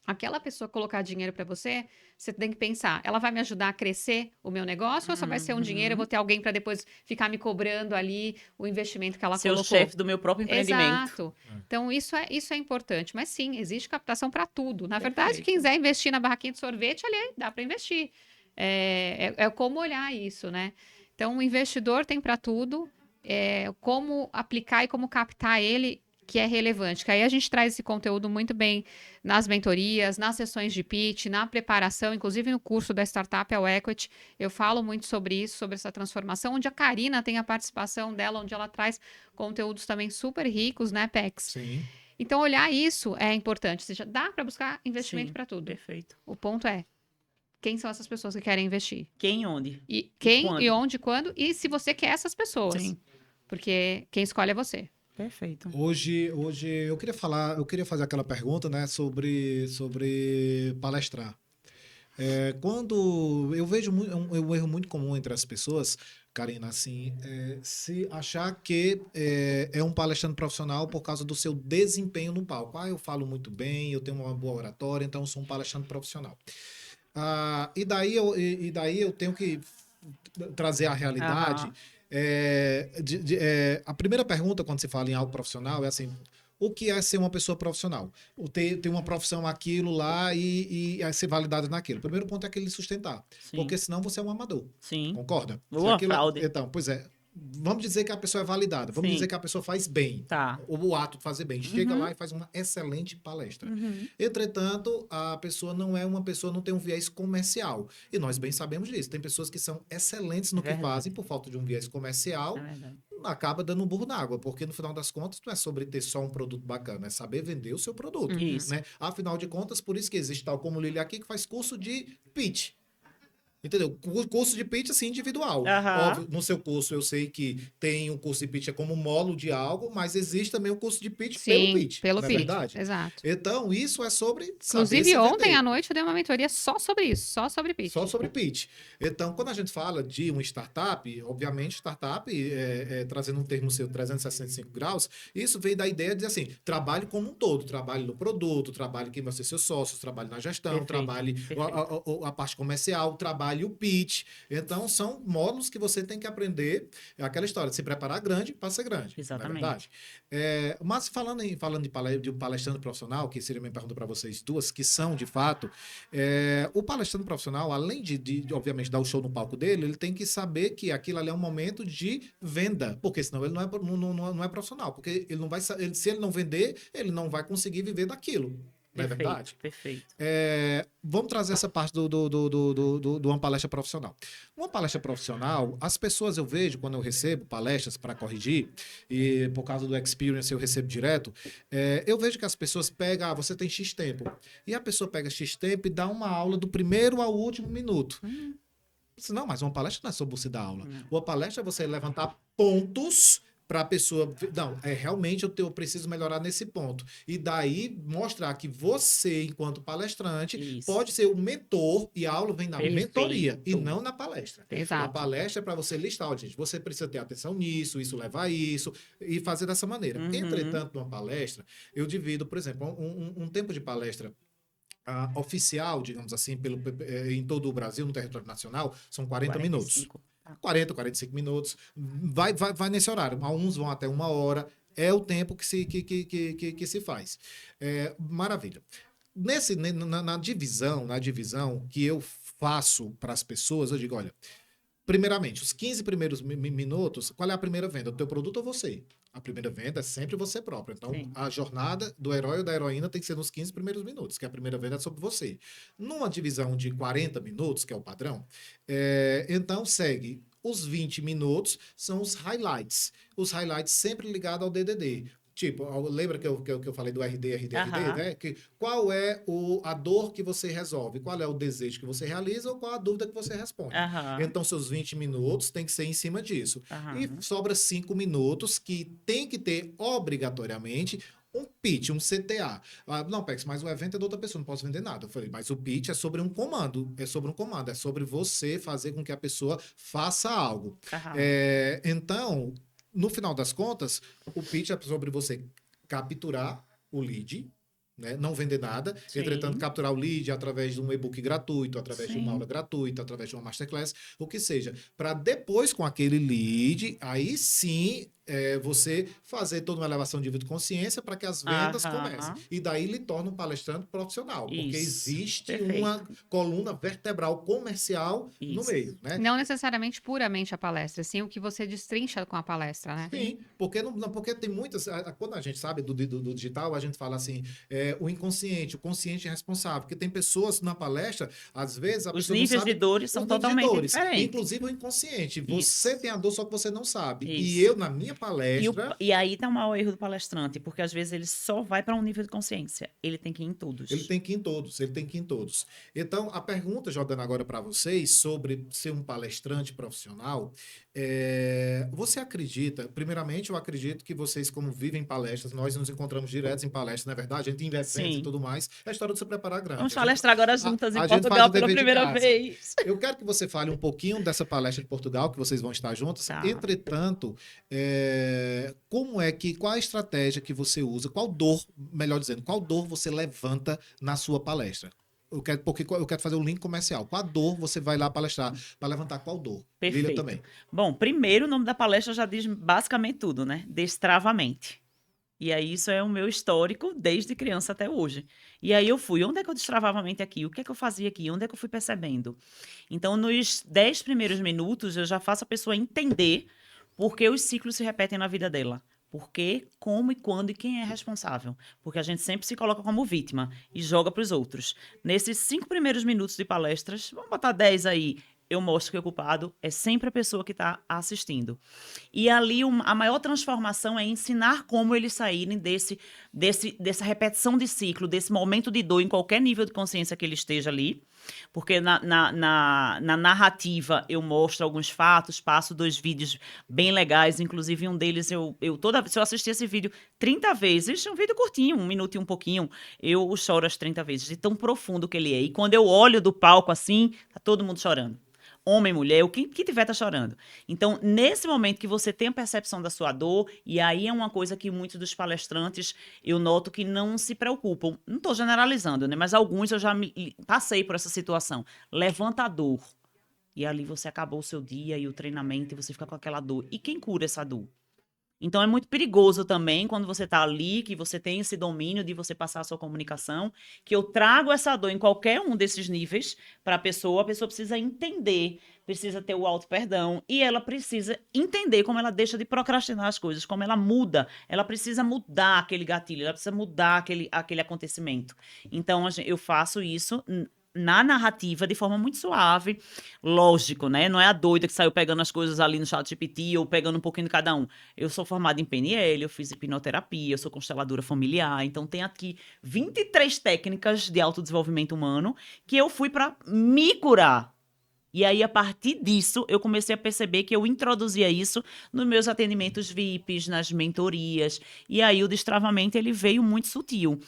aquela pessoa colocar dinheiro para você, você tem que pensar, ela vai me ajudar a crescer o meu negócio ou só vai ser um dinheiro, eu vou ter alguém para depois ficar me cobrando ali o investimento que ela Ser colocou? o chefe do meu próprio empreendimento. Exato. Então, isso é importante. Mas sim, existe captação para tudo. Na verdade, quem quiser investir na barraquinha de sorvete, ali dá para investir. É como olhar isso, né? Então, o investidor tem para tudo. Como aplicar e como captar ele que é relevante. Que aí a gente traz esse conteúdo muito bem nas mentorias, nas sessões de pitch, na preparação, inclusive no curso da Startup ao Equity. Eu falo muito sobre isso, sobre essa transformação, onde a Karina tem a participação dela, onde ela traz conteúdos também super ricos, né, Pex? Sim. Então, olhar isso é importante. Ou seja, dá para buscar investimento Sim, para tudo. perfeito. O ponto é, quem são essas pessoas que querem investir? Quem e onde? E quem, quando? e onde, quando, e se você quer essas pessoas. Sim, Porque quem escolhe é você. perfeito. Hoje eu queria fazer aquela pergunta, né, sobre palestrar. Quando eu vejo um erro muito comum entre as pessoas, Karina, assim, se achar que é um palestrante profissional por causa do seu desempenho no palco. Ah, eu falo muito bem, eu tenho uma boa oratória, então eu sou um palestrante profissional. E daí eu tenho que trazer a realidade. Aham. A primeira pergunta quando se fala em algo profissional é assim: o que é ser uma pessoa profissional? O ter uma profissão aquilo lá e ser validado naquilo. O primeiro ponto é aquele sustentar, Sim. porque senão você é um amador. Sim. Concorda? Se Boa aquilo- fraude. Então, pois é. Vamos dizer que a pessoa é validada, vamos Sim. dizer que a pessoa faz bem, Tá. o ato de fazer bem. Chega Uhum. lá e faz uma excelente palestra. Uhum. Entretanto, a pessoa não tem um viés comercial. E nós bem sabemos disso. Tem pessoas que são excelentes no que Verdade. fazem por falta de um viés comercial, É verdade. acaba dando um burro na água, porque no final das contas não é sobre ter só um produto bacana, é saber vender o seu produto. Uhum. Isso. Né? Afinal de contas, por isso que existe tal como o Lili aqui, que faz curso de pitch. Entendeu? Curso de pitch, assim, individual. Aham. Óbvio, no seu curso eu sei que tem um curso de pitch como módulo de algo, mas existe também o curso de pitch pelo Sim, pitch. pelo não é pitch. verdade? Exato. Então, isso é sobre saber Inclusive, se ontem vender. à noite eu dei uma mentoria só sobre isso, só sobre pitch. Só sobre pitch. Então, quando a gente fala de uma startup, obviamente, startup, trazendo um termo seu 365 graus, isso vem da ideia de, assim, trabalhe como um todo. Trabalhe no produto, trabalhe quem vai ser seus sócios, trabalhe na gestão, Perfeito, trabalhe a parte comercial, trabalhe o pitch. Então, são módulos que você tem que aprender. É aquela história de se preparar grande para ser grande. Exatamente. Não é verdade? Mas falando de um palestrante profissional, que seria minha pergunta para vocês duas, que são, de fato, o palestrante profissional, além de, obviamente, dar o show no palco dele, ele tem que saber que aquilo ali é um momento de venda, porque senão ele não é profissional, porque ele não vai, se ele não vender, ele não vai conseguir viver daquilo. Não é verdade? Perfeito. Vamos trazer essa parte de uma palestra profissional. Uma palestra profissional, as pessoas eu vejo, quando eu recebo palestras para corrigir, e por causa do experience eu recebo direto, eu vejo que as pessoas pegam, você tem X tempo, e a pessoa pega X tempo e dá uma aula do primeiro ao último minuto. Não, mas uma palestra não é sobre você dar aula. Uma palestra é você levantar pontos para a pessoa. Não, realmente eu preciso melhorar nesse ponto. E daí mostrar que você, enquanto palestrante, Isso. pode ser o mentor e a aula vem na Perfeito. mentoria e não na palestra. A Exato. palestra é para você listar, gente, você precisa ter atenção nisso, isso leva a isso, e fazer dessa maneira. Uhum. Entretanto, numa palestra, eu divido, por exemplo, um tempo de palestra oficial, digamos assim, em todo o Brasil, no território nacional, são 40 minutos. 45 minutos. Vai nesse horário. Alguns vão até 1 hora. É o tempo que se faz. Maravilha. Na divisão que eu faço para as pessoas, eu digo, olha, primeiramente, os 15 primeiros minutos, qual é a primeira venda? O teu produto ou você? A primeira venda é sempre você próprio. Então, Sim. a jornada do herói ou da heroína tem que ser nos 15 primeiros minutos, que a primeira venda é sobre você. Numa divisão de 40 minutos, que é o padrão, então segue os 20 minutos, são os highlights. Os highlights sempre ligados ao DDD. Tipo, lembra que eu falei do RD, Aham. né? Qual é a dor que você resolve? Qual é o desejo que você realiza ou qual a dúvida que você responde? Aham. Então, seus 20 minutos tem que ser em cima disso. Aham. E sobra 5 minutos que tem que ter, obrigatoriamente, um pitch, um CTA. Não, Pex, mas o evento é de outra pessoa, não posso vender nada. Eu falei, mas o pitch é sobre um comando. É sobre você fazer com que a pessoa faça algo. Aham. Então, no final das contas, o pitch é sobre você capturar o lead, né? Não vender nada, Sim. entretanto, capturar o lead através de um e-book gratuito, através de Sim. uma aula gratuita, através de uma masterclass, o que seja. Para depois, com aquele lead, aí sim você fazer toda uma elevação de nível de consciência para que as vendas Aham. comecem. E daí lhe torna um palestrante profissional, porque Isso. existe Perfeito. uma coluna vertebral comercial no Isso. meio, né? Não necessariamente puramente a palestra, sim o que você destrincha com a palestra, né? Sim, porque tem muitas. Quando a gente sabe do digital, a gente fala assim, o inconsciente, o consciente é responsável. Porque tem pessoas na palestra, às vezes, a Os pessoa não níveis sabe de dores os são níveis de totalmente dores, diferentes. inclusive o inconsciente. Isso. Você tem a dor, só que você não sabe. Isso. E eu, na minha palestra... E aí tá o maior erro do palestrante, porque às vezes ele só vai para um nível de consciência. Ele tem que ir em todos. Ele tem que ir em todos, ele tem que ir em todos. Então, a pergunta, jogando agora para vocês, sobre ser um palestrante profissional, você acredita, primeiramente, eu acredito que vocês, como vivem palestras, nós nos encontramos diretos em palestras, não é verdade? A gente investe e Sim. tudo mais. É a história de se preparar grande. Vamos palestrar agora juntas em a gente faz Portugal o pela dever de primeira casa. vez. Eu quero que você fale um pouquinho dessa palestra de Portugal, que vocês vão estar juntos. Tá. Entretanto, qual a estratégia que você usa, qual dor, melhor dizendo, qual dor você levanta na sua palestra? Porque eu quero fazer o link comercial. Qual dor você vai lá palestrar? Para levantar qual dor? Perfeito. Lília também. Bom, primeiro o nome da palestra já diz basicamente tudo, né? Destrava a mente. E aí isso é o meu histórico desde criança até hoje. E aí eu fui, onde é que eu destravava a mente aqui? O que é que eu fazia aqui? Onde é que eu fui percebendo? Então, nos 10 primeiros minutos, eu já faço a pessoa entender por que os ciclos se repetem na vida dela. Por quê, como e quando e quem é responsável. Porque a gente sempre se coloca como vítima e joga para os outros. Nesses 5 primeiros minutos de palestras, vamos botar 10 aí, eu mostro que o culpado é sempre a pessoa que está assistindo. E ali a maior transformação é ensinar como eles saírem dessa repetição de ciclo, desse momento de dor em qualquer nível de consciência que ele esteja ali. Porque na narrativa eu mostro alguns fatos, passo 2 vídeos bem legais, inclusive um deles se eu assistir esse vídeo 30 vezes, é um vídeo curtinho, 1 minuto e um pouquinho, eu choro as 30 vezes, de tão profundo que ele é. E quando eu olho do palco assim, tá todo mundo chorando. Homem, mulher, o que tiver tá chorando. Então, nesse momento que você tem a percepção da sua dor, e aí é uma coisa que muitos dos palestrantes eu noto que não se preocupam. Não estou generalizando, né? Mas alguns eu já passei por essa situação. Levanta a dor. E ali você acabou o seu dia e o treinamento e você fica com aquela dor. E quem cura essa dor? Então, é muito perigoso também quando você está ali, que você tem esse domínio de você passar a sua comunicação, que eu trago essa dor em qualquer um desses níveis para a pessoa precisa entender, precisa ter o auto-perdão e ela precisa entender como ela deixa de procrastinar as coisas, como ela muda, ela precisa mudar aquele gatilho, ela precisa mudar aquele acontecimento. Então, eu faço isso na narrativa, de forma muito suave, lógico, né? Não é a doida que saiu pegando as coisas ali no ChatGPT ou pegando um pouquinho de cada um. Eu sou formada em PNL, eu fiz hipnoterapia, eu sou consteladora familiar, então tem aqui 23 técnicas de autodesenvolvimento humano que eu fui para me curar. E aí, a partir disso, eu comecei a perceber que eu introduzia isso nos meus atendimentos VIPs, nas mentorias. E aí, o destravamento, ele veio muito sutil.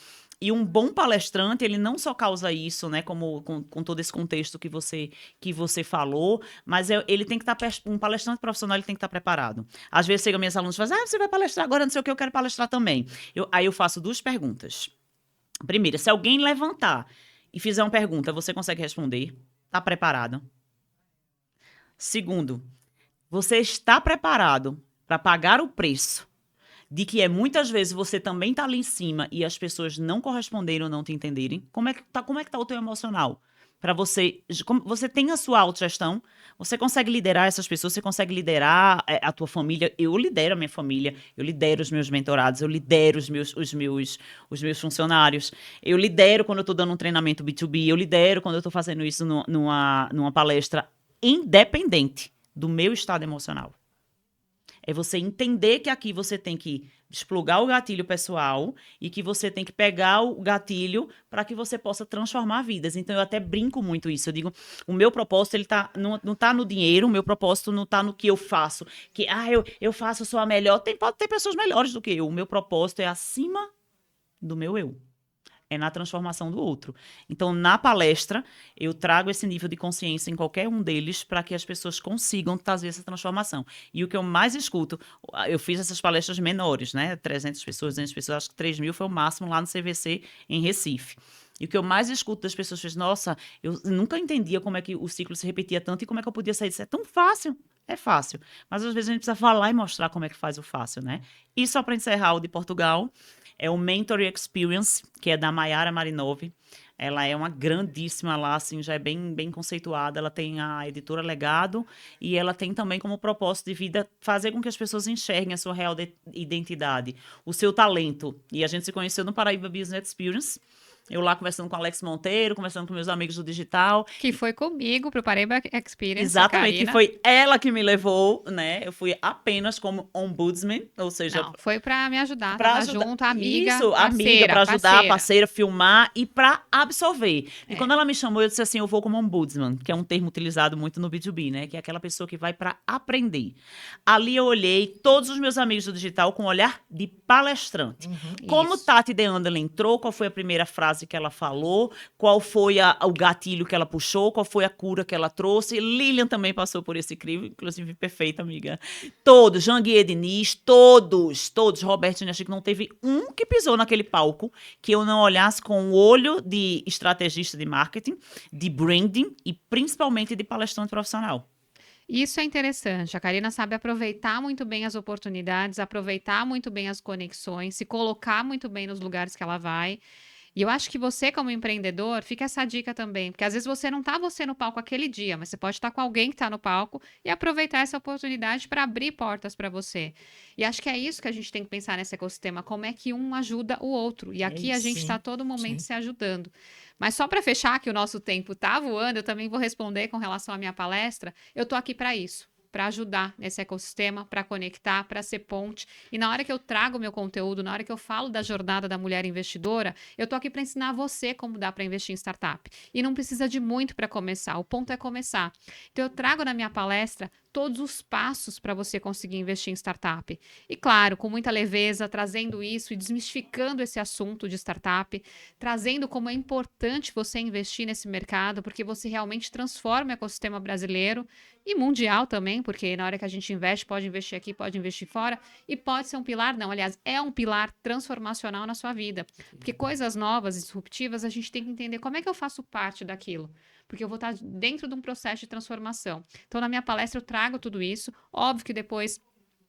E um bom palestrante, ele não só causa isso, né, como com todo esse contexto que você falou, mas ele tem que estar, um palestrante profissional, ele tem que estar preparado. Às vezes, chega minhas alunos e falam, você vai palestrar agora, não sei o que, eu quero palestrar também. Aí eu faço 2 perguntas. Primeira, se alguém levantar e fizer uma pergunta, você consegue responder? Está preparado? Segundo, você está preparado para pagar o preço de que muitas vezes você também está ali em cima e as pessoas não corresponderam ou não te entenderem? Como é que tá o teu emocional? Para você tem a sua autogestão, você consegue liderar essas pessoas, você consegue liderar a tua família. Eu lidero a minha família, eu lidero os meus mentorados, eu lidero os meus funcionários, eu lidero quando eu estou dando um treinamento B2B, eu lidero quando eu estou fazendo isso numa palestra independente do meu estado emocional. É você entender que aqui você tem que desplugar o gatilho pessoal e que você tem que pegar o gatilho para que você possa transformar vidas. Então, eu até brinco muito isso. Eu digo, o meu propósito, ele não tá no dinheiro, o meu propósito não tá no que eu faço. Que, eu faço, eu sou a melhor. Pode ter pessoas melhores do que eu. O meu propósito é acima do meu eu. É na transformação do outro. Então, na palestra, eu trago esse nível de consciência em qualquer um deles para que as pessoas consigam trazer essa transformação. E o que eu mais escuto, eu fiz essas palestras menores, né? 300 pessoas, 200 pessoas, acho que 3.000 foi o máximo lá no CVC, em Recife. E o que eu mais escuto das pessoas é, nossa, eu nunca entendia como é que o ciclo se repetia tanto e como é que eu podia sair disso. É tão fácil. É fácil. Mas, às vezes, a gente precisa falar e mostrar como é que faz o fácil, né? E só para encerrar o de Portugal, é o Mentor Experience, que é da Mayara Marinov. Ela é uma grandíssima lá, assim, já é bem, bem conceituada. Ela tem a editora Legado e ela tem também como propósito de vida fazer com que as pessoas enxerguem a sua real identidade, o seu talento. E a gente se conheceu no Paraíba Business Experience. Eu lá conversando com o Alex Monteiro, conversando com meus amigos do digital. Que foi comigo pro Paraíba Experience. Exatamente, que Karina. foi ela que me levou, né? Eu fui apenas como ombudsman, ou seja, Não, foi pra me ajudar, pra tava ajudar. junto, amiga, Isso, amiga, parceira, pra ajudar, parceira. parceira, filmar e pra absorver. E É. quando ela me chamou, eu disse assim, eu vou como ombudsman, que é um termo utilizado muito no B2B, né? Que é aquela pessoa que vai pra aprender. Ali eu olhei todos os meus amigos do digital com um olhar de palestrante. Como Isso. Tati DeAndre entrou, qual foi a primeira frase que ela falou, qual foi o gatilho que ela puxou, qual foi a cura que ela trouxe. Lilian também passou por esse crivo, inclusive perfeita, amiga. Todos, Janguier Diniz, todos, Roberto Inachi, que não teve um que pisou naquele palco que eu não olhasse com o olho de estrategista de marketing, de branding e principalmente de palestrante profissional. Isso é interessante. A Karina sabe aproveitar muito bem as oportunidades, aproveitar muito bem as conexões, se colocar muito bem nos lugares que ela vai. E eu acho que você, como empreendedor, fica essa dica também, porque às vezes você não tá você no palco aquele dia, mas você pode estar com alguém que está no palco e aproveitar essa oportunidade para abrir portas para você. E acho que é isso que a gente tem que pensar nesse ecossistema, como é que um ajuda o outro. E aqui a isso. gente Sim, está todo momento sim. se ajudando. Mas só para fechar, que o nosso tempo tá voando, eu também vou responder com relação à minha palestra. Eu tô aqui para isso. Para ajudar nesse ecossistema, para conectar, para ser ponte. E na hora que eu trago meu conteúdo, na hora que eu falo da jornada da mulher investidora, eu tô aqui para ensinar você como dá para investir em startup. E não precisa de muito para começar, o ponto é começar. Então eu trago na minha palestra todos os passos para você conseguir investir em startup. E claro, com muita leveza, trazendo isso e desmistificando esse assunto de startup, trazendo como é importante você investir nesse mercado, porque você realmente transforma o ecossistema brasileiro e mundial também, porque na hora que a gente investe, pode investir aqui, pode investir fora, e pode ser um pilar, não, aliás, é um pilar transformacional na sua vida. Porque coisas novas e disruptivas, a gente tem que entender como é que eu faço parte daquilo. Porque eu vou estar dentro de um processo de transformação. Então, na minha palestra, eu trago tudo isso. Óbvio que depois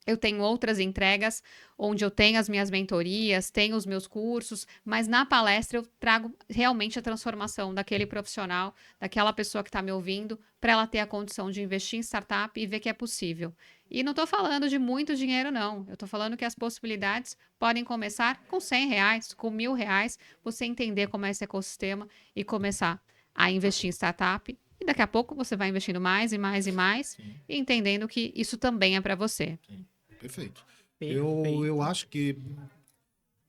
eu tenho outras entregas, onde eu tenho as minhas mentorias, tenho os meus cursos, mas na palestra eu trago realmente a transformação daquele profissional, daquela pessoa que está me ouvindo, para ela ter a condição de investir em startup e ver que é possível. E não estou falando de muito dinheiro, não. Eu estou falando que as possibilidades podem começar com R$100, com R$1.000, você entender como é esse ecossistema e começar a investir em startup. E daqui a pouco você vai investindo mais e mais e mais, Sim. e entendendo que isso também é para você. Perfeito. Perfeito. Eu acho que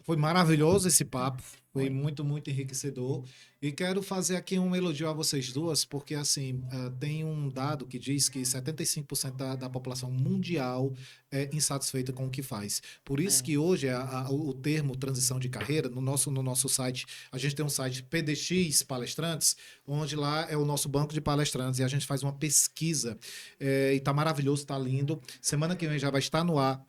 foi maravilhoso esse papo, foi muito, muito enriquecedor. E quero fazer aqui um elogio a vocês duas, porque assim, tem um dado que diz que 75% da população mundial é insatisfeita com o que faz. Por isso que hoje o termo transição de carreira, no nosso site, a gente tem um site PDX Palestrantes, onde lá é o nosso banco de palestrantes, e a gente faz uma pesquisa, e tá maravilhoso, tá lindo. Semana que vem já vai estar no ar.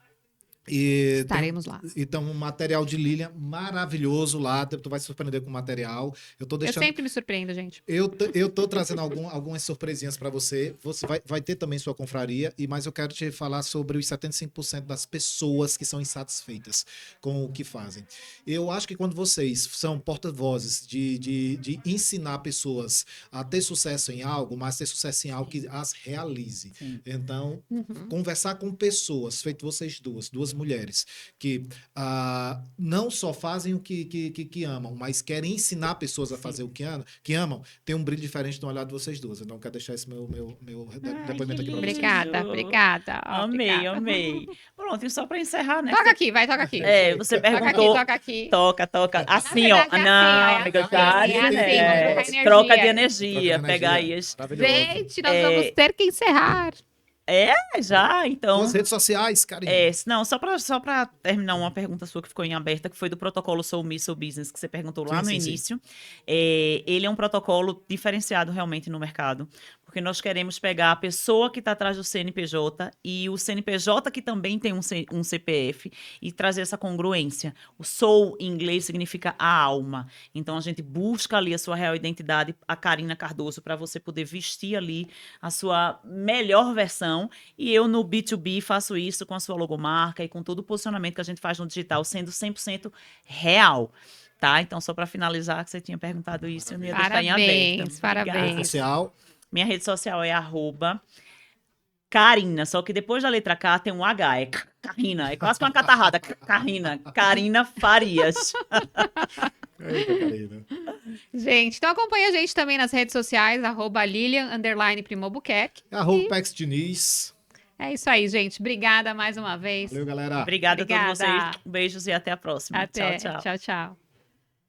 E Estaremos lá. Então, um material de Lilian maravilhoso lá. Tu vai se surpreender com o material. Eu tô Eu deixando. sempre me surpreendo, gente. Eu tô trazendo algumas surpresinhas para você. Você vai ter também sua confraria, mas eu quero te falar sobre os 75% das pessoas que são insatisfeitas com o que fazem. Eu acho que quando vocês são porta-vozes de ensinar pessoas a ter sucesso em algo, mas ter sucesso em algo que as realize. Sim. Então, conversar com pessoas, feito vocês duas mulheres, que não só fazem o que amam, mas querem ensinar pessoas a fazer o que amam, tem um brilho diferente no olhar de vocês duas. Então, eu quero deixar esse meu depoimento aqui para vocês. Obrigada. Amei, amei. Pronto, e só para encerrar, né? Toca aqui, vai, toca aqui. Você Toca aqui, perguntou. toca aqui. Toca. Assim, ó. verdade, Não, assim, amiga, é já, assim, né? assim, Troca de Troca energia. de Pegar energia. aí as... Maravilhoso. Gente, nós vamos ter que encerrar. Já, então... Suas redes sociais, Karina. Não, só para terminar uma pergunta sua que ficou em aberta, que foi do protocolo Soul Me, Soul Business, que você perguntou lá no início. Ele é um protocolo diferenciado realmente no mercado, porque nós queremos pegar a pessoa que está atrás do CNPJ e o CNPJ que também tem um CPF e trazer essa congruência. O Soul, em inglês, significa a alma. Então, a gente busca ali a sua real identidade, a Karina Cardoso, para você poder vestir ali a sua melhor versão. E eu, no B2B, faço isso com a sua logomarca e com todo o posicionamento que a gente faz no digital, sendo 100% real. Tá? Então, só para finalizar, que você tinha perguntado isso, eu não ia deixar em aberto. Parabéns. Social. Minha rede social é @Karina, só que depois da letra K tem um H, é Karina, é quase que uma catarrada. Karina Farias. Eita, Karina. Gente, então acompanha a gente também nas redes sociais, @Lilian_Primobuquerque. Arroba Pex Diniz. É isso aí, gente. Obrigada mais uma vez. Valeu, galera. Obrigada a todos Obrigada. vocês. Beijos e até a próxima. Até. Tchau, tchau. Tchau, tchau.